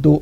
2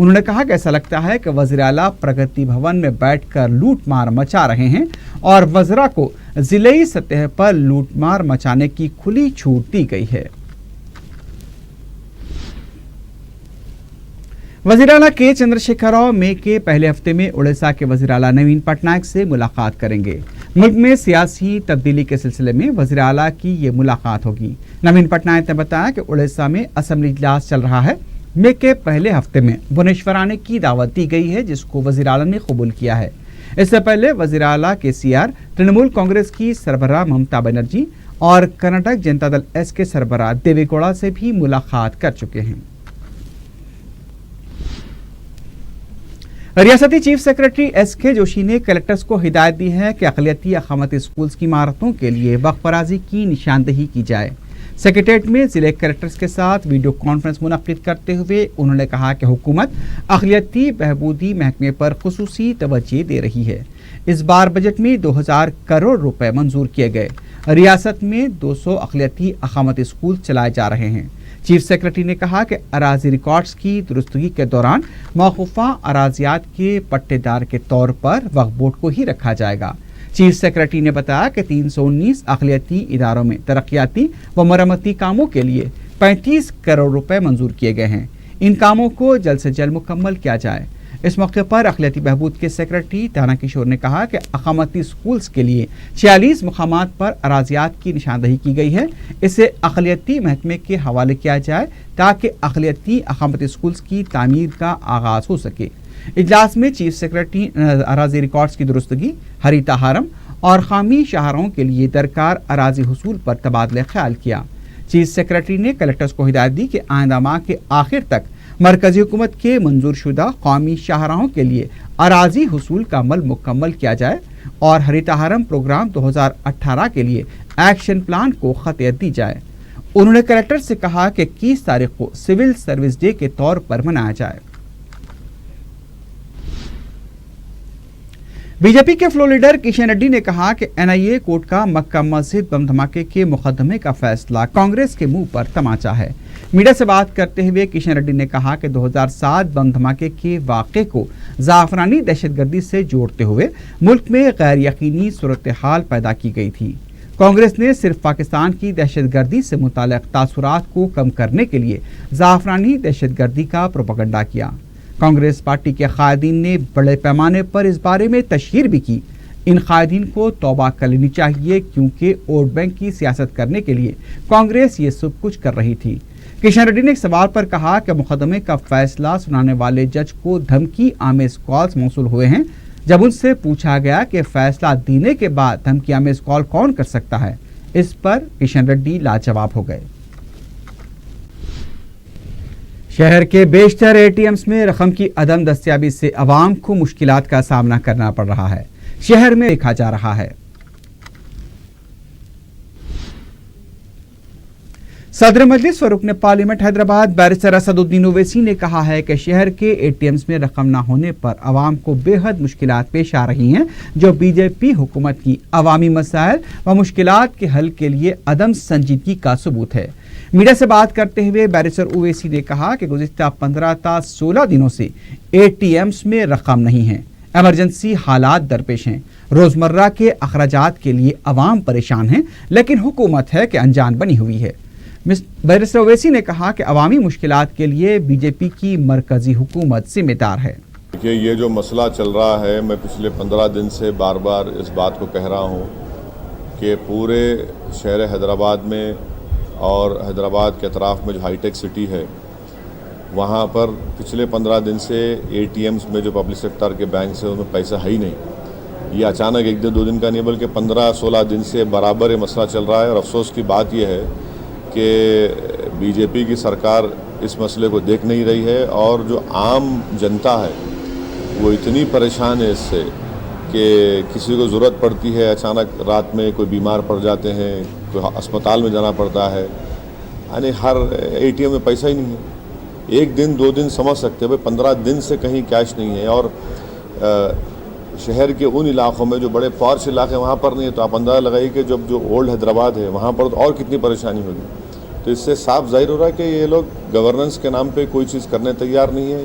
انہوں نے کہا کہ ایسا لگتا ہے کہ وزیر اعلیٰ پرگتی بھون میں بیٹھ کر لوٹ مار مچا رہے ہیں اور وزراء کو ضلعی سطح پر لوٹ مار مچانے کی کھلی چھوٹ دی گئی ہے۔ وزیر اعلیٰ کے چندر شیکھر راؤ مئی کے پہلے ہفتے میں اڑیسہ کے وزیر اعلیٰ نوین پٹنائک سے ملاقات کریں گے۔ ملک میں سیاسی تبدیلی کے سلسلے میں وزیر اعلیٰ کی یہ ملاقات ہوگی۔ نوین پٹنائک نے بتایا کہ اڑیسہ میں اسمبلی اجلاس چل رہا ہے۔ مئی کے پہلے ہفتے میں بھونیشور آنے کی دعوت دی گئی ہے، جس کو وزیر اعلیٰ نے قبول کیا ہے۔ اس سے پہلے وزیر اعلیٰ KCR ترنمول کانگریس کی سربراہ ممتا بنرجی اور کرناٹک جنتا دل ایس کے سربراہ دیوے گوڑا سے بھی ملاقات کر چکے ہیں۔ ریاستی چیف سیکرٹری SK جوشی نے کلکٹرز کو ہدایت دی ہے کہ اقلیتی اقامتی اسکولز کی عمارتوں کے لیے وقف اراضی کی نشاندہی کی جائے۔ سیکریٹریٹ میں ضلع کلکٹرز کے ساتھ ویڈیو کانفرنس منعقد کرتے ہوئے انہوں نے کہا کہ حکومت اقلیتی بہبودی محکمے پر خصوصی توجہ دے رہی ہے۔ اس بار بجٹ میں 2000 کروڑ روپے منظور کیے گئے۔ ریاست میں 200 اقلیتی اقامتی اسکول چلائے جا رہے ہیں۔ چیف سیکرٹری نے کہا کہ اراضی ریکارڈز کی درستگی کے دوران موقوفہ اراضیات کے پٹے دار کے طور پر وقف بورڈ کو ہی رکھا جائے گا۔ چیف سیکرٹری نے بتایا کہ 319 اقلیتی اداروں میں ترقیاتی و مرمتی کاموں کے لیے 35 کروڑ روپے منظور کیے گئے ہیں۔ ان کاموں کو جلد سے جلد مکمل کیا جائے۔ اس موقع پر اقلیتی بہبود کے سیکرٹری تانا کشور نے کہا کہ اقامتی اسکولز کے لیے 46 مقامات پر اراضیات کی نشاندہی کی گئی ہے۔ اسے اقلیتی محکمے کے حوالے کیا جائے تاکہ اقلیتی اقامتی اسکولز کی تعمیر کا آغاز ہو سکے۔ اجلاس میں چیف سیکرٹری اراضی ریکارڈز کی درستگی، ہریتا ہارم اور قومی شاہراہوں کے لیے درکار اراضی حصول پر تبادلہ خیال کیا۔ چیف سیکرٹری نے کلکٹرز کو ہدایت دی کہ آئندہ ماہ کے آخر تک مرکزی حکومت کے منظور شدہ قومی شاہراہوں کے لیے اراضی حصول کا عمل مکمل کیا جائے اور ہریتا ہارم پروگرام 2018 کے لیے ایکشن پلان کو خطیت دی جائے۔ انہوں نے کلکٹر سے کہا کہ 21 تاریخ کو سول سروس ڈے کے طور پر منایا جائے۔ بی جے پی کے فلور لیڈر کشن ریڈی نے کہا کہ NIA کورٹ کا مکہ مسجد بم دھماکے کے مقدمے کا فیصلہ کانگریس کے منہ پر تماچا ہے۔ میڈیا سے بات کرتے ہوئے کشن ریڈی نے کہا کہ 2007 بم دھماکے کے واقعے کو زعفرانی دہشت گردی سے جوڑتے ہوئے ملک میں غیر یقینی صورتحال پیدا کی گئی تھی۔ کانگریس نے صرف پاکستان کی دہشت گردی سے متعلق تاثرات کو کم کرنے کے لیے زعفرانی دہشت گردی کا پروپیگنڈا کیا۔ کانگریس پارٹی کے قائدین نے بڑے پیمانے پر اس بارے میں تشہیر بھی کی۔ ان قائدین کو توبہ کر لینی چاہیے کیونکہ ووٹ بینک کی سیاست کرنے کے لیے کانگریس یہ سب کچھ کر رہی تھی۔ کشن ریڈی نے ایک سوال پر کہا کہ مقدمے کا فیصلہ سنانے والے جج کو دھمکی آمیز کالز موصول ہوئے ہیں۔ جب ان سے پوچھا گیا کہ فیصلہ دینے کے بعد دھمکی آمیز کال کون کر سکتا ہے، اس پر کشن ریڈی لاجواب ہو گئے۔ شہر کے بیشتر ATMs میں رقم کی عدم دستیابی سے عوام کو مشکلات کا سامنا کرنا پڑ رہا ہے۔ شہر میں دیکھا جا رہا ہے۔ صدر مجلس و رکن پارلیمنٹ حیدرآباد بیرسٹر اسد الدین اویسی نے کہا ہے کہ شہر کے ATMs میں رقم نہ ہونے پر عوام کو بے حد مشکلات پیش آ رہی ہیں، جو BJP حکومت کی عوامی مسائل و مشکلات کے حل کے لیے عدم سنجیدگی کا ثبوت ہے۔ میڈیا سے بات کرتے ہوئے بیرسٹر اویسی نے کہا کہ گزشتہ 15 تا 16 دنوں سے ATMs میں رقم نہیں ہے۔ ایمرجنسی حالات درپیش ہیں۔ روزمرہ کے اخراجات کے لیے عوام پریشان ہیں، لیکن حکومت ہے کہ انجان بنی ہوئی ہے۔ بیرسٹر اویسی نے کہا کہ عوامی مشکلات کے لیے BJP کی مرکزی حکومت ذمہ دار ہے۔ کہ یہ جو مسئلہ چل رہا ہے، میں پچھلے 15 دن سے بار بار اس بات کو کہہ رہا ہوں کہ پورے شہر حیدرآباد میں اور حیدرآباد کے اطراف میں جو ہائی ٹیک سٹی ہے، وہاں پر پچھلے 15 دن سے ATMs میں جو پبلک سیکٹر کے بینکس ہیں ان میں پیسہ ہے ہی نہیں۔ یہ اچانک ایک دن 2 دن کا نہیں بلکہ 15-16 دن سے برابر یہ مسئلہ چل رہا ہے، اور افسوس کی بات یہ ہے کہ BJP کی سرکار اس مسئلے کو دیکھ نہیں رہی ہے، اور جو عام جنتا ہے وہ اتنی پریشان ہے اس سے کہ کسی کو ضرورت پڑتی ہے، اچانک رات میں کوئی بیمار پڑ جاتے ہیں، کوئی اسپتال میں جانا پڑتا ہے، یعنی ہر ATM میں پیسہ ہی نہیں ہے۔ 1 دن 2 دن سمجھ سکتے ہیں، 15 دن سے کہیں کیش نہیں ہے، اور شہر کے ان علاقوں میں جو بڑے پارش علاقے وہاں پر نہیں ہے، تو آپ اندازہ لگائیے کہ جب جو اولڈ حیدرآباد ہے وہاں پر اور کتنی پریشانی ہوگی۔ تو اس سے صاف ظاہر ہو رہا ہے کہ یہ لوگ گورننس کے نام پہ کوئی چیز کرنے تیار نہیں ہے،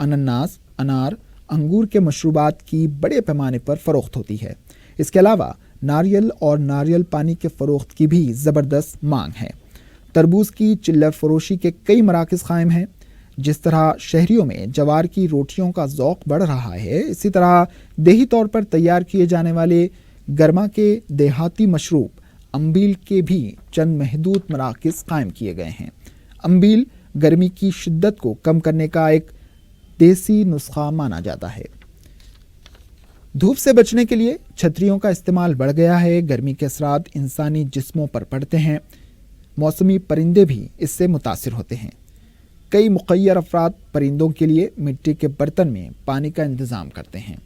انناس، انار، انگور کے مشروبات کی بڑے پیمانے پر فروخت ہوتی ہے۔ اس کے علاوہ ناریل اور ناریل پانی کے فروخت کی بھی زبردست مانگ ہے۔ تربوز کی چلر فروشی کے کئی مراکز قائم ہیں۔ جس طرح شہریوں میں جوار کی روٹیوں کا ذوق بڑھ رہا ہے، اسی طرح دیہی طور پر تیار کیے جانے والے گرما کے دیہاتی مشروب امبیل کے بھی چند محدود مراکز قائم کیے گئے ہیں۔ امبیل گرمی کی شدت کو کم کرنے کا ایک دیسی نسخہ مانا جاتا ہے۔ دھوپ سے بچنے کے لیے چھتریوں کا استعمال بڑھ گیا ہے۔ گرمی کے اثرات انسانی جسموں پر پڑتے ہیں۔ موسمی پرندے بھی اس سے متاثر ہوتے ہیں۔ کئی مخیر افراد پرندوں کے لیے مٹی کے برتن میں پانی کا انتظام کرتے ہیں۔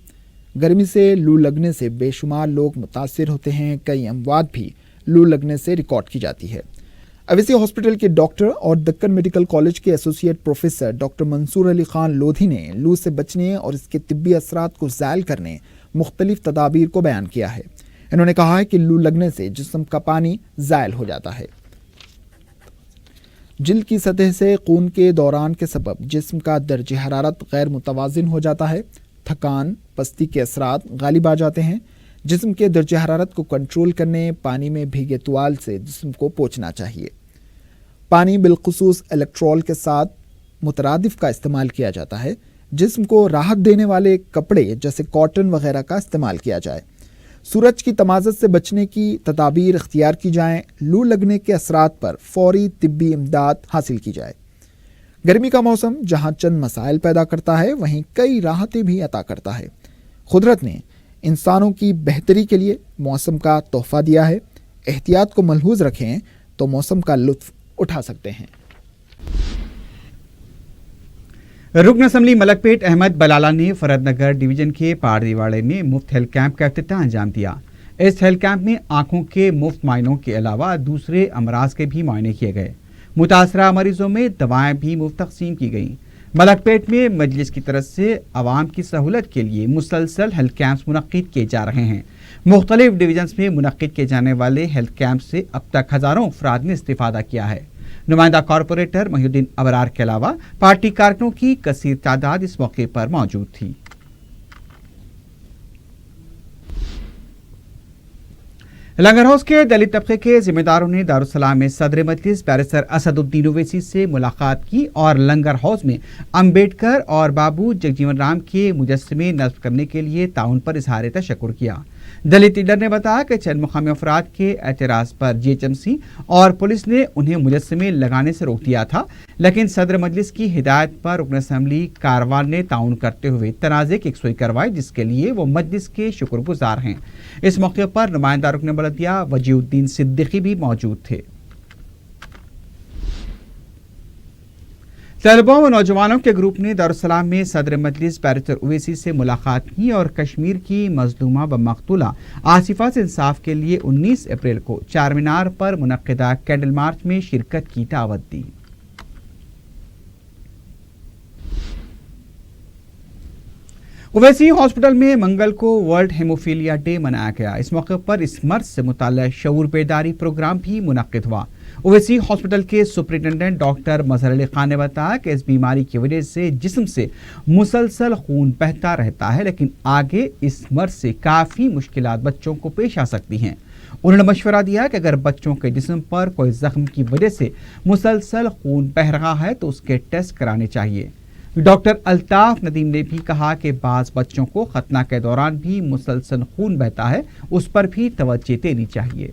گرمی سے لو لگنے سے بے شمار لوگ متاثر ہوتے ہیں۔ کئی اموات بھی لو لگنے سے ریکارڈ کی جاتی ہے۔ اویسی ہاسپٹل کے ڈاکٹر اور دکن میڈیکل کالج کے ایسوسیٹ پروفیسر ڈاکٹر منصور علی خان لودھی نے لو سے بچنے اور اس کے طبی اثرات کو زائل کرنے مختلف تدابیر کو بیان کیا ہے۔ انہوں نے کہا ہے کہ لو لگنے سے جسم کا پانی زائل ہو جاتا ہے۔ جلد کی سطح سے خون کے دوران کے سبب جسم کا درجہ حرارت غیر متوازن ہو جاتا ہے۔ تھکان، پستی کے اثرات غالب آ جاتے ہیں۔ جسم کے درجہ حرارت کو کنٹرول کرنے پانی میں بھیگے توال سے جسم کو پوچھنا چاہیے۔ پانی بالخصوص الیکٹرول کے ساتھ مترادف کا استعمال کیا جاتا ہے۔ جسم کو راحت دینے والے کپڑے جیسے کاٹن وغیرہ کا استعمال کیا جائے۔ سورج کی تمازت سے بچنے کی تدابیر اختیار کی جائیں۔ لو لگنے کے اثرات پر فوری طبی امداد حاصل کی جائے۔ گرمی کا موسم جہاں چند مسائل پیدا کرتا ہے، وہیں کئی راحتیں بھی عطا کرتا ہے۔ قدرت نے انسانوں کی بہتری کے لیے موسم کا تحفہ دیا ہے۔ احتیاط کو ملحوظ رکھیں تو موسم کا لطف اٹھا سکتے ہیں۔ رکن اسمبلی ملک پیٹ احمد بلالہ نے فرد نگر ڈویژن کے پاردیواڑے میں مفت ہیلتھ کیمپ کا افتتاح انجام دیا۔ اس ہیلتھ کیمپ میں آنکھوں کے مفت معائنوں کے علاوہ دوسرے امراض کے بھی معائنے کیے گئے۔ متاثرہ مریضوں میں دوائیں بھی مفت تقسیم کی گئیں۔ ملک پیٹ میں مجلس کی طرف سے عوام کی سہولت کے لیے مسلسل ہیلتھ کیمپس منعقد کیے جا رہے ہیں۔ مختلف ڈویژنز میں منعقد کیے جانے والے ہیلتھ کیمپ سے اب تک ہزاروں افراد نے استفادہ کیا ہے۔ نمائندہ کارپوریٹر محی الدین ابرار کے علاوہ پارٹی کارکنوں کی کثیر تعداد اس موقع پر موجود تھی۔ لنگر ہاؤس کے دلت طبقے کے ذمہ داروں نے دارالسلام میں صدر مجلس بیرسٹر اسد الدین اویسی سے ملاقات کی اور لنگر ہاؤس میں امبیڈکر اور بابو جگجیون رام کے مجسمے نصب کرنے کے لیے تعاون پر اظہار تشکر کیا۔ دلت لیڈر نے بتایا کہ چند مقامی افراد کے اعتراض پر جی ایچ ایم سی اور پولیس نے انہیں مجسمے لگانے سے روک دیا تھا، لیکن صدر مجلس کی ہدایت پر رکن اسمبلی کاروان نے تعاون کرتے ہوئے تنازع کی یکسوئی کروائی، جس کے لیے وہ مجلس کے شکر گزار ہیں۔ اس موقع پر نمائندہ رکن بلدیہ وجیہ الدین صدیقی بھی موجود تھے۔ طلباء و نوجوانوں کے گروپ نے دارالسلام میں صدر مجلس بیرسٹر اویسی سے ملاقات کی اور کشمیر کی مظلومہ و مقتولہ آصفہ سے انصاف کے لیے 19 اپریل کو چار مینار پر منعقدہ کینڈل مارچ میں شرکت کی دعوت دی۔ اویسی ہاسپٹل میں منگل کو ورلڈ ہیموفیلیا ڈے منایا گیا۔ اس موقع پر اس مرض سے متعلق شعور بیداری پروگرام بھی منعقد ہوا۔ اویسی ہاسپٹل کے سپرنٹینڈنٹ ڈاکٹر مظہر علی خان نے بتایا کہ اس بیماری کی وجہ سے جسم سے مسلسل خون بہتا رہتا ہے، لیکن آگے اس مرض سے کافی مشکلات بچوں کو پیش آ سکتی ہیں۔ انہوں نے مشورہ دیا کہ اگر بچوں کے جسم پر کوئی زخم کی وجہ سے مسلسل خون بہہ رہا ہے تو اس کے ٹیسٹ کرانے چاہیے۔ ڈاکٹر الطاف ندیم نے بھی کہا کہ بعض بچوں کو ختنہ کے دوران بھی مسلسل خون بہتا ہے، اس پر بھی توجہ دینی چاہیے۔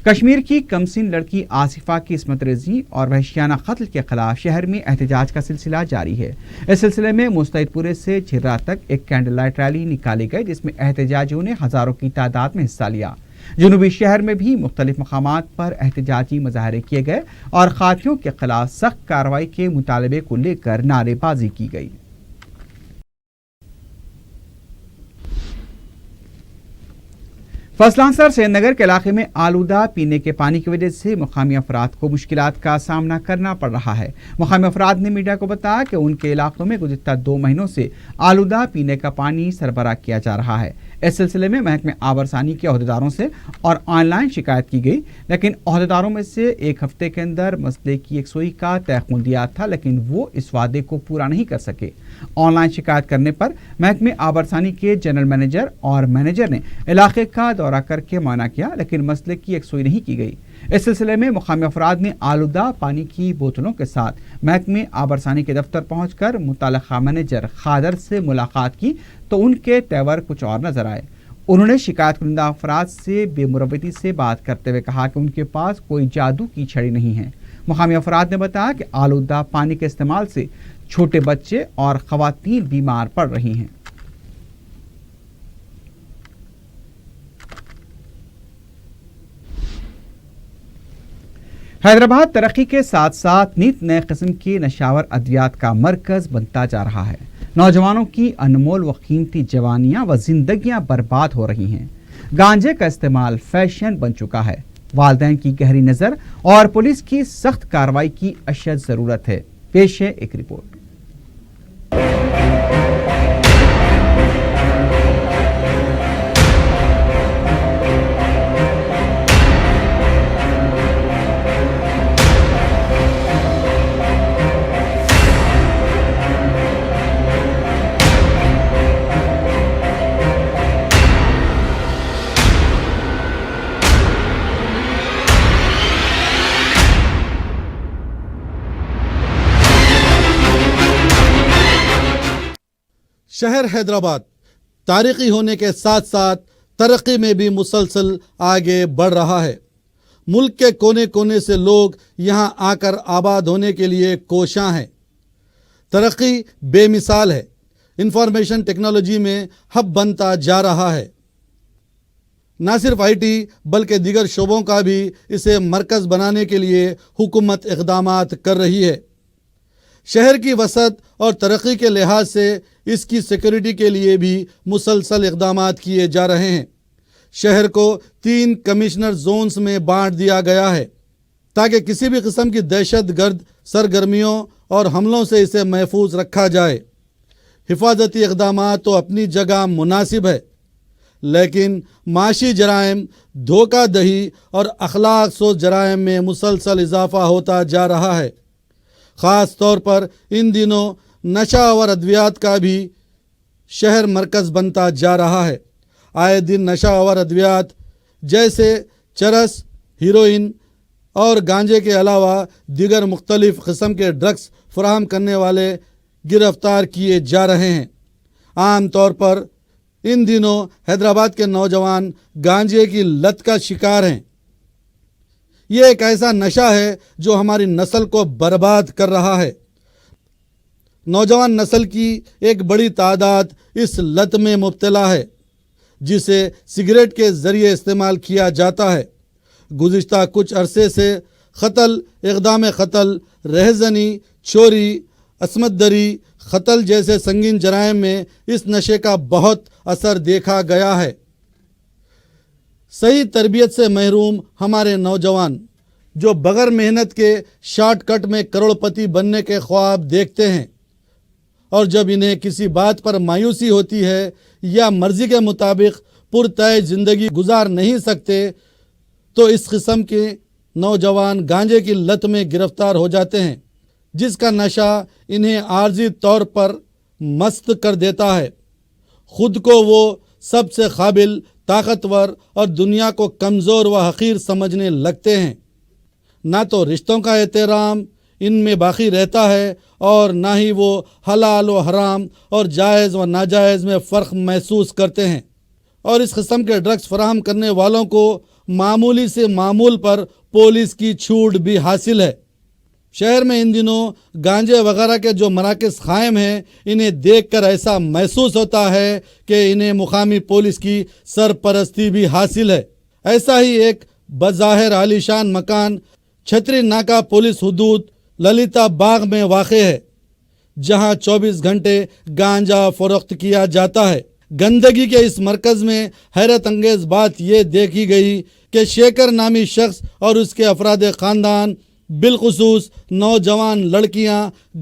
کشمیر کی کمسن لڑکی آصفہ کی عصمت ریزی اور وحشیانہ قتل کے خلاف شہر میں احتجاج کا سلسلہ جاری ہے۔ اس سلسلے میں مستعد پورے سے چھرا تک ایک کینڈل لائٹ ریلی نکالی گئی، جس میں احتجاجیوں نے ہزاروں کی تعداد میں حصہ لیا۔ جنوبی شہر میں بھی مختلف مقامات پر احتجاجی مظاہرے کیے گئے اور قاتلوں کے خلاف سخت کارروائی کے مطالبے کو لے کر نعرے بازی کی گئی۔ فضلان سر سید نگر کے علاقے میں آلودہ پینے کے پانی کی وجہ سے مقامی افراد کو مشکلات کا سامنا کرنا پڑ رہا ہے۔ مقامی افراد نے میڈیا کو بتایا کہ ان کے علاقوں میں گزشتہ 2 مہینوں سے آلودہ پینے کا پانی سربراہ کیا جا رہا ہے۔ اس سلسلے میں محکمہ آبرسانی کے عہدیداروں سے اور آن لائن شکایت کی گئی، لیکن عہدیداروں میں سے ایک ہفتے کے اندر مسئلے کی یکسوئی کا تیقن دیا تھا، لیکن وہ اس وعدے کو پورا نہیں کر سکے۔ آن لائن شکایت کرنے پر محکمہ آبرسانی کے جنرل مینیجر اور مینیجر نے علاقے کا دورہ کر کے معائنہ کیا، لیکن مسئلے کی یکسوئی نہیں کی گئی۔ اس سلسلے میں مقامی افراد نے آلودہ پانی کی بوتلوں کے ساتھ محکمہ آبرسانی کے دفتر پہنچ کر متعلقہ مینیجر خادر سے ملاقات کی تو ان کے تیور کچھ اور نظر آئے۔ انہوں نے شکایت کنندہ افراد سے بے مروتی سے بات کرتے ہوئے کہا کہ ان کے پاس کوئی جادو کی چھڑی نہیں ہے۔ مقامی افراد نے بتایا کہ آلودہ پانی کے استعمال سے چھوٹے بچے اور خواتین بیمار پڑ رہی ہیں۔ حیدرآباد ترقی کے ساتھ ساتھ نت نئے قسم کی نشاور ادویات کا مرکز بنتا جا رہا ہے۔ نوجوانوں کی انمول و قیمتی جوانیاں و زندگیاں برباد ہو رہی ہیں۔ گانجے کا استعمال فیشن بن چکا ہے۔ والدین کی گہری نظر اور پولیس کی سخت کارروائی کی اشد ضرورت ہے۔ پیش ہے ایک رپورٹ۔ شہر حیدرآباد تاریخی ہونے کے ساتھ ساتھ ترقی میں بھی مسلسل آگے بڑھ رہا ہے۔ ملک کے کونے کونے سے لوگ یہاں آ کر آباد ہونے کے لیے کوشاں ہیں۔ ترقی بے مثال ہے۔ انفارمیشن ٹیکنالوجی میں ہب بنتا جا رہا ہے۔ نہ صرف آئی ٹی بلکہ دیگر شعبوں کا بھی اسے مرکز بنانے کے لیے حکومت اقدامات کر رہی ہے۔ شہر کی وسعت اور ترقی کے لحاظ سے اس کی سیکورٹی کے لیے بھی مسلسل اقدامات کیے جا رہے ہیں۔ شہر کو 3 کمشنر زونز میں بانٹ دیا گیا ہے تاکہ کسی بھی قسم کی دہشت گرد سرگرمیوں اور حملوں سے اسے محفوظ رکھا جائے۔ حفاظتی اقدامات تو اپنی جگہ مناسب ہے، لیکن معاشی جرائم، دھوکہ دہی اور اخلاق سوز جرائم میں مسلسل اضافہ ہوتا جا رہا ہے۔ خاص طور پر ان دنوں نشہ آور ادویات کا بھی شہر مرکز بنتا جا رہا ہے۔ آئے دن نشہ آور ادویات جیسے چرس، ہیروئن اور گانجے کے علاوہ دیگر مختلف قسم کے ڈرگس فراہم کرنے والے گرفتار کیے جا رہے ہیں۔ عام طور پر ان دنوں حیدرآباد کے نوجوان گانجے کی لت کا شکار ہیں۔ یہ ایک ایسا نشہ ہے جو ہماری نسل کو برباد کر رہا ہے۔ نوجوان نسل کی ایک بڑی تعداد اس لت میں مبتلا ہے، جسے سگریٹ کے ذریعے استعمال کیا جاتا ہے۔ گزشتہ کچھ عرصے سے قتل، اقدام قتل، رہزنی، چوری، عصمت دری، قتل جیسے سنگین جرائم میں اس نشے کا بہت اثر دیکھا گیا ہے۔ صحیح تربیت سے محروم ہمارے نوجوان جو بغیر محنت کے شارٹ کٹ میں کروڑ پتی بننے کے خواب دیکھتے ہیں، اور جب انہیں کسی بات پر مایوسی ہوتی ہے یا مرضی کے مطابق پرطے زندگی گزار نہیں سکتے تو اس قسم کے نوجوان گانجے کی لت میں گرفتار ہو جاتے ہیں، جس کا نشہ انہیں عارضی طور پر مست کر دیتا ہے۔ خود کو وہ سب سے قابل، طاقتور اور دنیا کو کمزور و حقیر سمجھنے لگتے ہیں۔ نہ تو رشتوں کا احترام ان میں باقی رہتا ہے اور نہ ہی وہ حلال و حرام اور جائز و ناجائز میں فرق محسوس کرتے ہیں، اور اس قسم کے ڈرگس فراہم کرنے والوں کو معمولی سے معمول پر پولیس کی چھوٹ بھی حاصل ہے۔ شہر میں ان دنوں گانجے وغیرہ کے جو مراکز قائم ہیں، انہیں دیکھ کر ایسا محسوس ہوتا ہے کہ انہیں مقامی پولیس کی سرپرستی بھی حاصل ہے۔ ایسا ہی ایک بظاہر عالیشان مکان چھتری ناکا پولیس حدود للیتا باغ میں واقع ہے، جہاں 24 گھنٹے گانجا فروخت کیا جاتا ہے۔ گندگی کے اس مرکز میں حیرت انگیز بات یہ دیکھی گئی کہ شیکر نامی شخص اور اس کے افراد خاندان، بالخصوص نوجوان لڑکیاں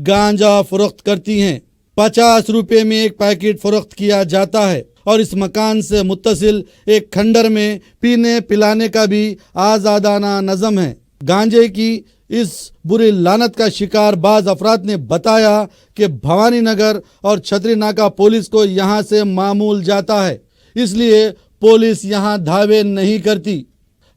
گانجا فروخت کرتی ہیں۔ 50 روپے میں ایک پیکٹ فروخت کیا جاتا ہے اور اس مکان سے متصل ایک کھنڈر میں پینے پلانے کا بھی آزادانہ نظم ہے۔ گانجے کی اس بری لعنت کا شکار بعض افراد نے بتایا کہ بھوانی نگر اور چھتری ناکہ پولیس کو یہاں سے معمول جاتا ہے، اس لیے پولیس یہاں دھاوے نہیں کرتی۔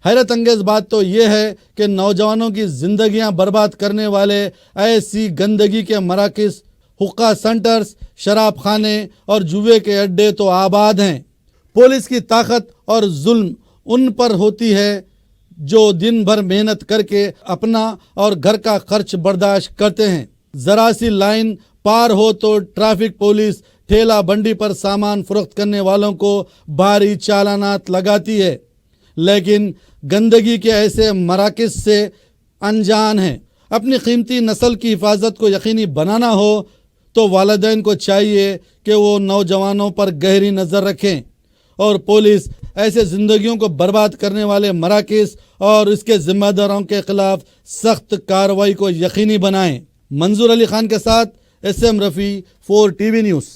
حیرت انگیز بات تو یہ ہے کہ نوجوانوں کی زندگیاں برباد کرنے والے ایسی گندگی کے مراکز، حقہ سینٹرز، شراب خانے اور جوئے کے اڈے تو آباد ہیں۔ پولیس کی طاقت اور ظلم ان پر ہوتی ہے جو دن بھر محنت کر کے اپنا اور گھر کا خرچ برداشت کرتے ہیں۔ ذرا سی لائن پار ہو تو ٹریفک پولیس ٹھیلا بنڈی پر سامان فروخت کرنے والوں کو بھاری چالانات لگاتی ہے، لیکن گندگی کے ایسے مراکز سے انجان ہیں۔ اپنی قیمتی نسل کی حفاظت کو یقینی بنانا ہو تو والدین کو چاہیے کہ وہ نوجوانوں پر گہری نظر رکھیں اور پولیس ایسے زندگیوں کو برباد کرنے والے مراکز اور اس کے ذمہ داروں کے خلاف سخت کارروائی کو یقینی بنائیں۔ منظور علی خان کے ساتھ SM Rafi, 4 TV news.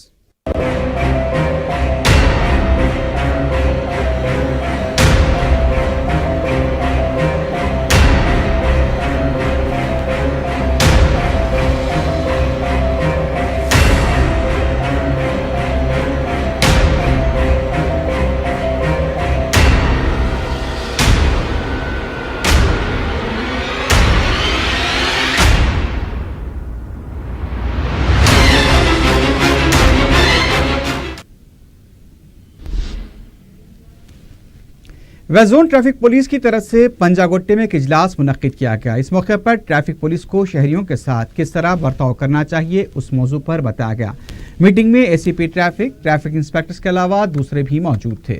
West zone traffic police کی طرف سے پنجاگوٹے میں ایک اجلاس منعقد کیا گیا۔ اس موقع پر ٹریفک پولیس کو شہریوں کے ساتھ کس طرح برتاؤ کرنا چاہیے اس موضوع پر بتایا گیا۔ میٹنگ میں ACP ٹریفک انسپیکٹرز کے علاوہ دوسرے بھی موجود تھے۔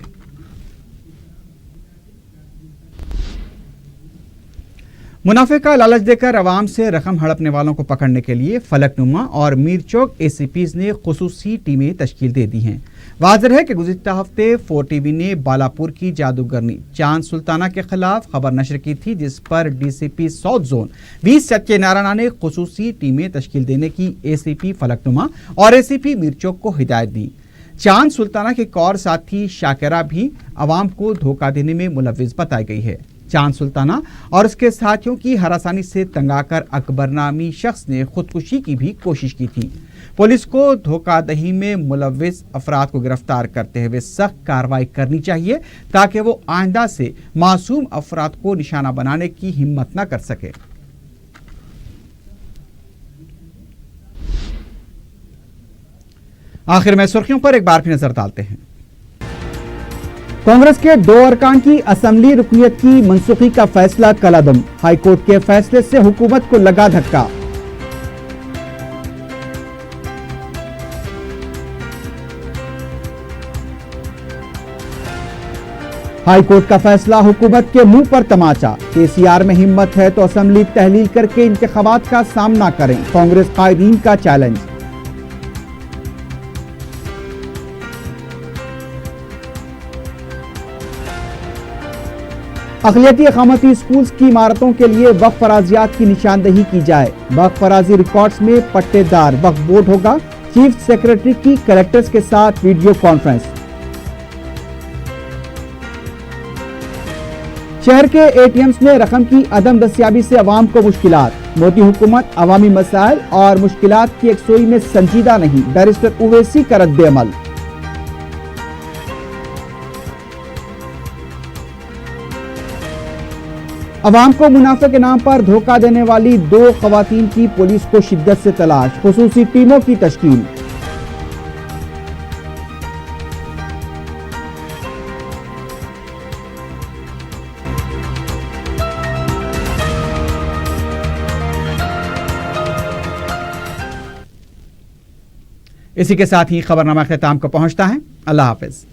منافع کا لالچ دے کر عوام سے رقم ہڑپنے والوں کو پکڑنے کے لیے فلک نما اور میر چوک ACPs نے خصوصی ٹیمیں تشکیل دے دی ہیں۔ واضح ہے کہ گزشتہ ہفتے 4 TV نے بالاپور کی جادوگرنی چاند سلطانہ کے خلاف خبر نشر کی تھی، جس پر DCP ساؤتھ زون وی ستیہ نارائنا نے خصوصی ٹیمیں تشکیل دینے کی ACP فلک نما اور ACP میر چوک کو ہدایت دی۔ چاند سلطانہ کے ایک اور ساتھی شاکرہ بھی عوام کو دھوکہ دینے میں ملوث بتائی گئی ہے۔ چاند سلطانہ اور اس کے ساتھیوں کی ہراسانی سے تنگ آ کر اکبر نامی شخص نے خودکشی کی بھی کوشش کی تھی۔ پولیس کو دھوکہ دہی میں ملوث افراد کو گرفتار کرتے ہوئے سخت کارروائی کرنی چاہیے تاکہ وہ آئندہ سے معصوم افراد کو نشانہ بنانے کی ہمت نہ کر سکے۔ آخر میں سرخیوں پر ایک بار پھر نظر ڈالتے ہیں۔ کانگریس کے 2 ارکان کی اسمبلی رکنیت کی منسوخی کا فیصلہ کالعدم، ہائی کورٹ کے فیصلے سے حکومت کو لگا دھکا۔ ہائی کورٹ کا فیصلہ حکومت کے منہ پر تماچا، KCR میں ہمت ہے تو اسمبلی تحلیل کر کے انتخابات کا سامنا کریں، کانگریس قائدین کا چیلنج۔ اقلیتی اقامتی اسکولز کی عمارتوں کے لیے وقف اراضیات کی نشاندہی کی جائے، وقف اراضی ریکارڈز میں پٹے دار وقف بورڈ ہوگا، چیف سیکریٹری کی کلیکٹرز کے ساتھ ویڈیو کانفرنس۔ شہر کے ATMs میں رقم کی عدم دستیابی سے عوام کو مشکلات، مودی حکومت عوامی مسائل اور مشکلات کی یکسوئی میں سنجیدہ نہیں، بیرسٹر اویسی کا رد عمل۔ عوام کو منافع کے نام پر دھوکہ دینے والی 2 خواتین کی پولیس کو شدت سے تلاش، خصوصی ٹیموں کی تشکیل۔ اسی کے ساتھ ہی خبرنامہ اختتام کو پہنچتا ہے۔ اللہ حافظ۔